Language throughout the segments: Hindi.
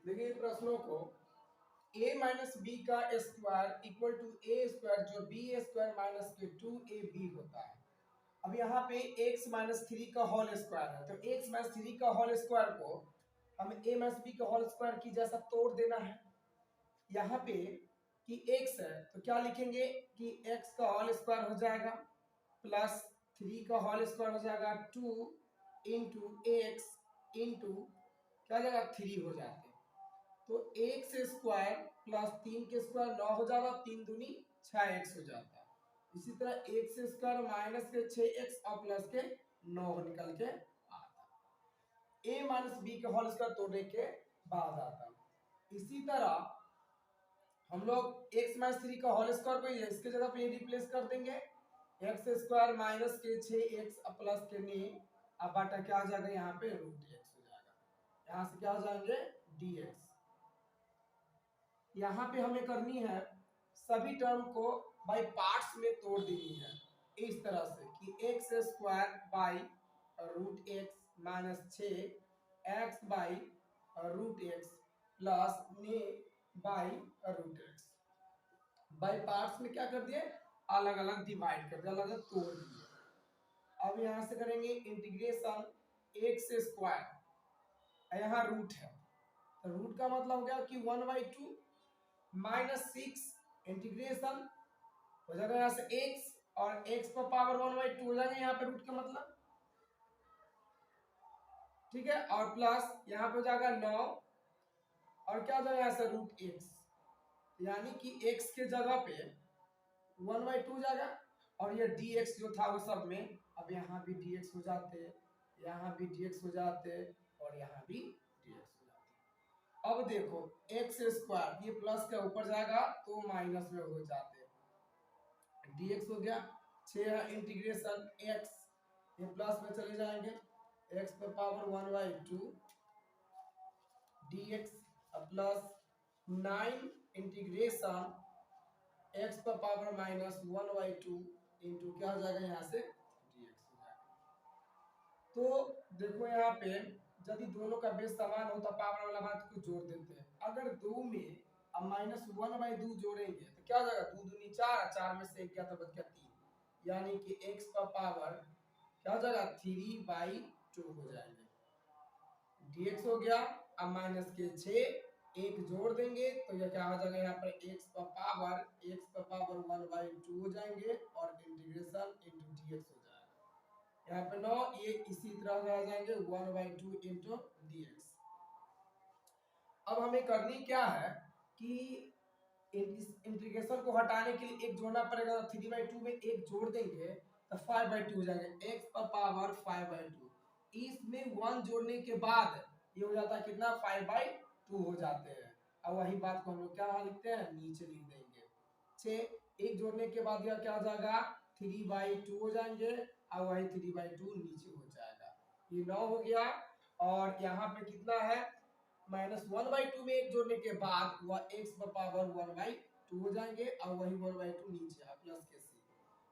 देखिए प्रश्नों को a माइनस बी का square equal to a square जो बी स्क्वायर माइनस के 2ab होता है। अब यहाँ पे x माइनस थ्री का होल स्क्वायर है, तो x माइनस थ्री का होल स्क्वायर को हमें a माइनस बी का होल स्क्वायर की जैसा तोड़ देना है। यहाँ पे कि x है तो क्या लिखेंगे कि x का होल स्क्वायर हो जाएगा प्लस थ्री का होल स्क्वायर हो जाएगा 2 इंटू एक्स इंटू क्या हो जाएगा 3 हो जाते हैं। तो एक्स स्क्वायर प्लस 3 के स्क्वायर 9 हो जाएगा, 3 दूनी 6x हो जाता है। इसी तरह एक्स स्क्वायर माइनस के 6x और प्लस के 9 निकल के आता है। a माइनस बी के होल स्क्वायर तोड़ने के बाद आता है। इसी तरह हम लोग x माइनस थ्री का होल स्क्वायर को इसके जगह पे रिप्लेस कर देंगे, एक्स स्क्वायर माइनस के 6x प्लस के 9 अब बटा क्या आ जाएगा यहाँ पे रूट x हो जाएगा। यहाँ से क्या हो जाएंगे dx। यहाँ पे हमें करनी है सभी टर्म को बाय पार्ट्स में तोड़ देनी है इस तरह से कि x square by root x minus 6x by root x plus nine by root x. By parts में क्या कर दिए अलग अलग डिवाइड कर दिया, अलग अलग तोड़ दिए। अब यहाँ से करेंगे इंटीग्रेशन एक्स स्क्वायर, यहाँ रूट है तो रूट का मतलब हो गया कि 1/2 माइनस 6 इंटीग्रेशन हो जाएगा यहाँ से x और x पर पावर 1/2 हो जाएगा यहाँ पे रूट का मतलब, ठीक है। और प्लस यहाँ पे हो जाएगा 9 और क्या हो जाएगा यहाँ से रूट x, यानी कि x के जगह पे 1/2 हो जाएगा और ये dx जो था वो सब में अब यहाँ भी dx हो जाते, यहाँ भी dx हो जाते और यहाँ भी dx हो जाते। अब देखो एक्स स्क्वायर ये प्लस के ऊपर जाएगा तो माइनस में हो जाते, dx हो गया 6 इंटीग्रेशन x ये प्लस में चले जाएंगे x पे power 1/2 dx plus 9 integration x पर पावर माइनस 1/2 इंटू क्या हो जाएगा यहाँ से dx हो जाएगा। तो देखो यहाँ पे यदि दोनों का बेस समान हो तो पावर वाला बात को जोड़ देते हैं। अगर दो में अब -1/2 जोड़ेंगे तो क्या हो जाएगा 2 दूनी 4, 4 में से 1 गया तो बच गया 3, यानी कि x पर पावर क्या हो जाएगा 3/2 हो जाएंगे। dx हो गया अब माइनस के 6 एक जोड़ देंगे तो यह क्या हो जाएगा यहाँ पर x पर पावर 1/2 हो जाएंगे और इंटीग्रेशन इंटू dx हो जाएगा। यहाँ पे 9 ये इसी तरह आ जाएंगे 1/2 इंटू dx। अब हमें करनी क्या है कि इस इंटीग्रेशन को हटाने के लिए एक जोड़ना पड़ेगा, तो 3/2 में एक जोड़ देंगे तो 5/2 हो जाएंगे x पर पावर 5/2। इसमें 1 जोड़ने के बाद ये हो जाता है कितना 5/2 हो जाते हैं। अब वही बात को हम लोग क्या लिखते हैं नीचे लिख देंगे 6 एक जोड़ने के बाद यह क्या हो जाएगा 3/2 हो जाएंगे और वही 3/2 नीचे हो जाएगा। ये 9 हो गया और यहाँ पे कितना है -1/2 में एक जोड़ने के बाद वह x पर पावर 1/2 हो जाएंगे और वही 1/2 नीचे है प्लस के c।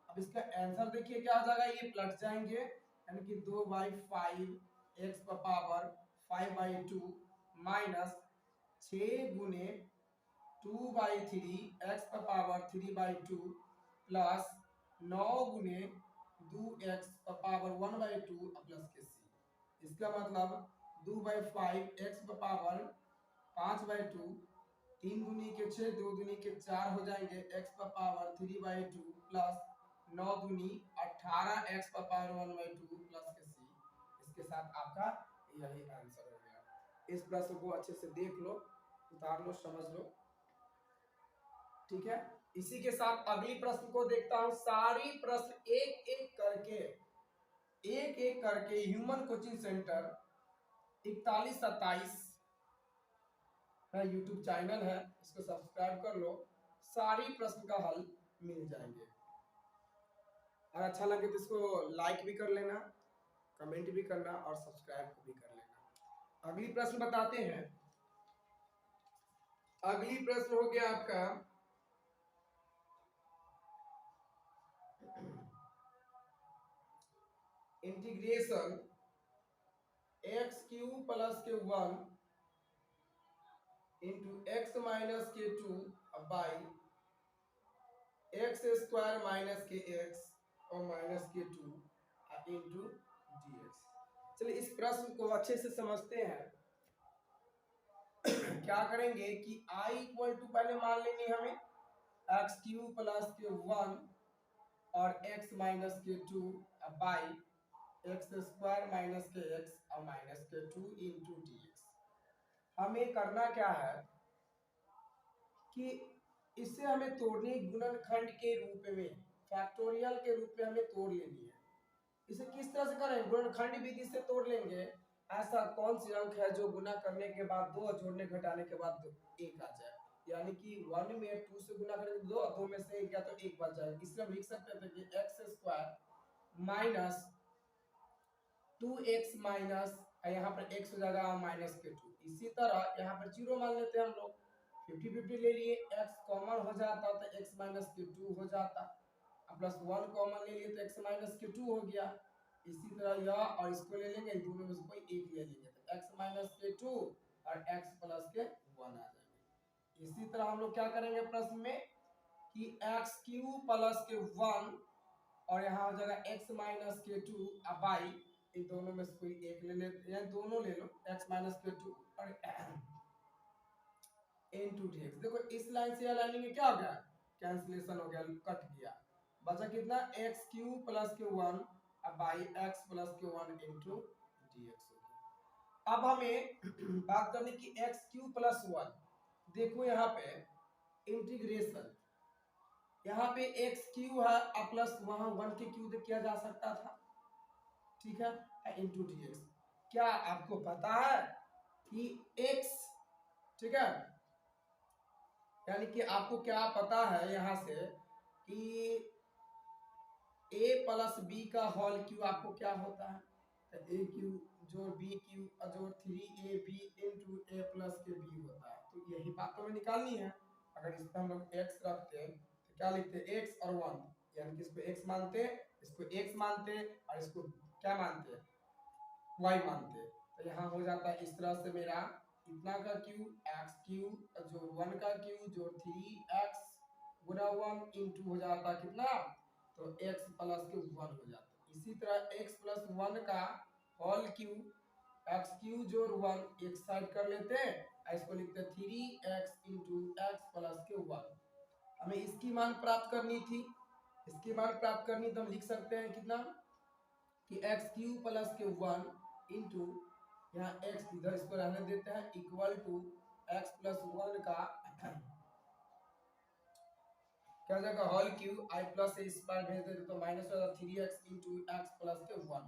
अब इसका आंसर देखिए क्या हो जाएगा ये पलट जाएंगे यानी कि 2/5 x पर पावर 5/2 माइनस 6 गुने 2/3 x पर पावर 3/2 प्लस 9 गुने 2x पर पावर 1/2 प्लस के c। इसका मतलब 2/5 x पर पावर 5/2 3 दूनी के 6 2 दूनी के 4 हो जाएंगे x पर पावर 3/2 प्लस 9 दूनी 18 x पर पावर 1/2 प्लस के c। इसके साथ आपका यही आंसर हो गया। इस प्रश्न को अच्छे से देख लो, उतार लो, समझ लो, ठीक है। इसी के साथ अगली प्रश्न को देखता हूं। सारी प्रश्न एक एक करके ह्यूमन कोचिंग सेंटर 4127 है यूट्यूब चैनल है, इसको सब्सक्राइब कर लो, सारी प्रश्न का हल मिल जाएंगे। और अच्छा लगे तो इसको लाइक भी कर लेना, कमेंट भी करना और सब्सक्राइब भी कर लेना। अगली प्रश्न बताते हैं। अगली प्रश्न हो गया आपका integration x³ + 1 into x minus k two by x square minus k x और minus k two into d x. चलिए इस प्रश्न को अच्छे से समझते हैं। क्या करेंगे कि i इक्वल टू पहले मान लेंगे हमें एक्स क्यू प्लस के वन और x minus k two by x square minus k x और minus k two into d x. हमें करना क्या है कि इससे हमें तोड़नी गुणनखंड के रूप में, फैक्टोरियल के रूप में हमें तोड़ लेनी है। इसे किस तरह से करें? गुणनखंड विधि से तोड़ लेंगे। ऐसा कौन सी अंक है जो गुना करने के बाद दो और जोड़ने घटाने के बाद एक आ जाए? यानी कि 1 में 2 से गुना करेंगे दो और 2 में से एक गया तो एक बच जाएगा। इसलिए हम लिख सकते थे कि x square minus 2x minus, यहाँ पर x हो जाएगा माइनस के 2। इसी तरह यहाँ पर 0 मान लेते हैं हम लोग, 50-50 ले लिए, x कॉमन हो जाता तो x माइनस के 2 हो जाता, प्लस 1 कॉमन ले लिए तो x माइनस के 2 हो गया। इसी तरह यह और इसको ले लेंगे, दोनों में से कोई एक ले लेंगे तो x माइनस के 2 और x प्लस के 1 आ जाएंगे। इसी तरह हम लोग क्या करेंगे प्रश्न में कि एक्स क्यू प्लस के 1 और यहाँ हो जाएगा x माइनस के 2 बाई इन दोनों में से कोई एक ले लेते हैं, दोनों ले लो, x माइनस के 2 और इनटू dx। देखो इस लाइन से लाइन में क्या हो गया? कैंसिलेशन हो गया, कट गया। बचा कितना? एक्स क्यू प्लस के 1 बाई एक्स प्लस के 1 इंटू dx हो गया। अब हमें बात करनी की एक्स क्यू प्लस 1। देखो यहाँ पे इंटीग्रेशन, यहाँ पे एक्स क्यू है प्लस वहां 1 के क्यू किया जा सकता था, ठीक है, इंटू dx। क्या आपको पता है कि x, ठीक है, यानी कि आपको क्या पता है यहाँ से कि a प्लस बी का होल क्यू आपको क्या होता है? तो ए क्यू जोड़ बी क्यू जोड़ 3ab इंटू ए प्लस के बी होता है। तो यही बात हमें निकालनी है। अगर इस पर हम लोग x रखते हैं तो क्या लिखते हैं? x और 1, यानी कि इसको x मानते, इसको x मानते और इसको क्या मानते? y मानते। तो यहाँ हो जाता है इस तरह से मेरा इतना का क्यू एक्स क्यू जोड़ 1 का क्यू जोड़ 3x गुना 1 इंटू हो जाता है कितना? तो x प्लस के 1 हो जाता है। इसी तरह x प्लस 1 का होल क्यू एक्स क्यू जोड़ 1 एक साइड कर लेते हैं, इसको लिखते हैं 3x इंटू एक्स प्लस के 1। हमें इसकी मान प्राप्त करनी थी, इसकी मान प्राप्त करनी तो हम लिख सकते हैं कितना कि एक्स क्यू प्लस के 1 इंटू यहाँ x इधर इसको रहने देते हैं इक्वल टू x प्लस 1 का क्या जाएगा होल क्यू आई प्लस इस पर भेज देते तो माइनस हो जाता 3x इंटू एक्स प्लस के 1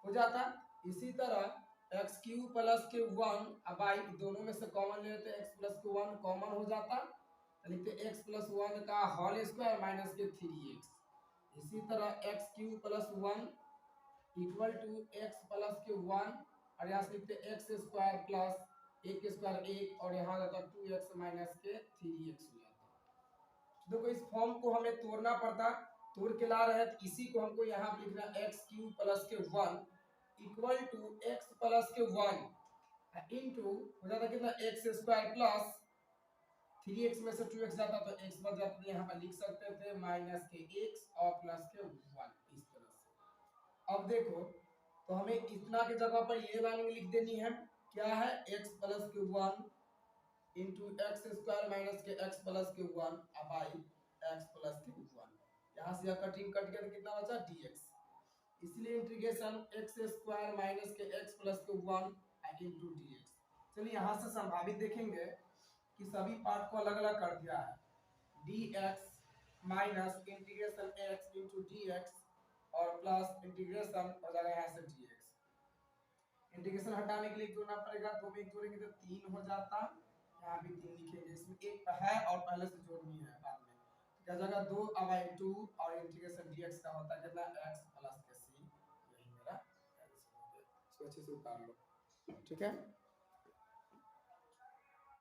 हो जाता। इसी तरह एक्स क्यू प्लस के 1 बाई दोनों में से कॉमन ले लेते हैं, एक्स प्लस के 1 कॉमन हो जाता तो लिखते एक्स प्लस 1 का होल स्क्वायर माइनस के 3x। इसी तरह x cube plus 1 equal to x plus के 1 और यहाँ से लिखते एक्स स्क्वायर प्लस एक स्क्वायर एक और यहाँ जाता 2x माइनस के 3x हो जाता। देखो इस फॉर्म को हमें तोड़ना पड़ता, तोड़ के ला रहे हैं तो इसी को हमको यहाँ पे लिखना एक्स क्यू प्लस के 1 इक्वल टू एक्स प्लस के 1 इंटू हो जाता कितना एक्स स्क्वायर प्लस 3x में से 2x जाता तो x बच जाता, यहाँ पर लिख सकते थे माइनस के x और प्लस के 1 इस तरह से। अब देखो तो हमें इतना की जगह पर ये लाइन लिख देनी है, क्या है? x प्लस के 1 इंटू एक्स स्क्वायर माइनस के x प्लस के 1 बाई x प्लस के 1। यहाँ से कटिंग कट गया तो कितना बचा? dx। इसलिए इंटीग्रेशन एक्स स्क्वायर माइनस के x प्लस के 1 इंटू dx। चलिए यहाँ से संभावित देखेंगे कि सभी पार्ट को अलग अलग कर दिया है, dx minus integration x into dx और प्लस इंटीग्रेशन हो जाएगा यहाँ से dx। इंटीग्रेशन हटाने के लिए जोड़ना पड़ेगा, 2 में 1 जोड़ेंगे तो 3 हो जाता, यहाँ भी 3 लिखेंगे, इसमें एक है और पहले से जोड़नी है बाद में, क्या जगह 2 अब 2 और इंटीग्रेशन dx का होता है कितना? x प्लस के c। यही मेरा आंसर हो गया, इसको अच्छे से उतार लो, ठीक है।